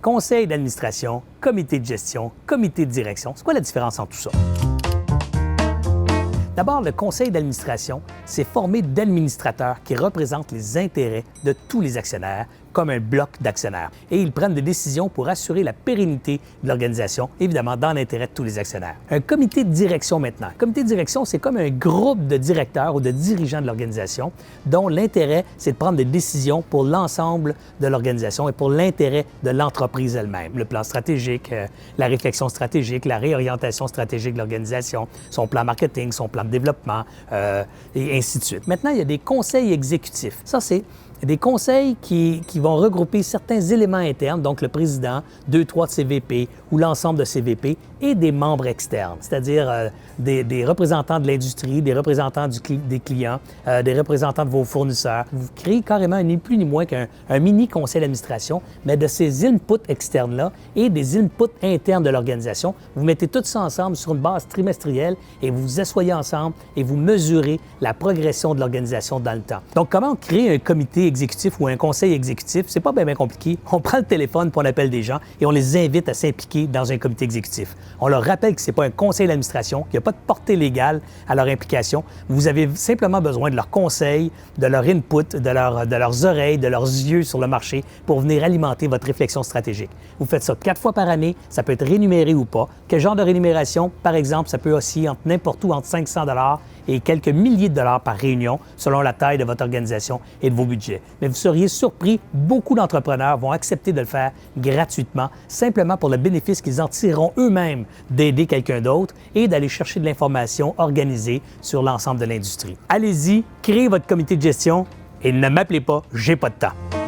Conseil d'administration, comité de gestion, comité de direction. C'est quoi la différence entre tout ça? D'abord, le conseil d'administration, c'est formé d'administrateurs qui représentent les intérêts de tous les actionnaires comme un bloc d'actionnaires. Et ils prennent des décisions pour assurer la pérennité de l'organisation, évidemment dans l'intérêt de tous les actionnaires. Un comité de direction maintenant. Un comité de direction, c'est comme un groupe de directeurs ou de dirigeants de l'organisation dont l'intérêt, c'est de prendre des décisions pour l'ensemble de l'organisation et pour l'intérêt de l'entreprise elle-même. Le plan stratégique, la réflexion stratégique, la réorientation stratégique de l'organisation, son plan marketing, son plan de développement, et ainsi de suite. Maintenant, il y a des conseils exécutifs. Ça, c'est des conseils qui vont regrouper certains éléments internes, donc le président, 2-3 de ses VP ou l'ensemble de ses VP, et des membres externes, c'est-à-dire des représentants de l'industrie, des représentants des clients, des représentants de vos fournisseurs. Vous créez carrément ni plus ni moins qu'un mini conseil d'administration, mais de ces inputs externes-là et des inputs internes de l'organisation. Vous mettez tout ça ensemble sur une base trimestrielle et vous vous asseyez ensemble et vous mesurez la progression de l'organisation dans le temps. Donc, comment créer un comité exécutif ou un conseil exécutif? C'est pas bien compliqué. On prend le téléphone puis on appelle des gens et on les invite à s'impliquer dans un comité exécutif. On leur rappelle que ce n'est pas un conseil d'administration, qu'il n'y a pas de portée légale à leur implication. Vous avez simplement besoin de leurs conseils, de leur input, de leurs oreilles, de leurs yeux sur le marché pour venir alimenter votre réflexion stratégique. Vous faites ça 4 fois par année, ça peut être rémunéré ou pas. Quel genre de rémunération? Par exemple, ça peut osciller entre n'importe où entre 500 $ et quelques milliers de dollars par réunion selon la taille de votre organisation et de vos budgets. Mais vous seriez surpris, beaucoup d'entrepreneurs vont accepter de le faire gratuitement, simplement pour le bénéfice qu'ils en tireront eux-mêmes d'aider quelqu'un d'autre et d'aller chercher de l'information organisée sur l'ensemble de l'industrie. Allez-y, créez votre comité de gestion et ne m'appelez pas, j'ai pas de temps.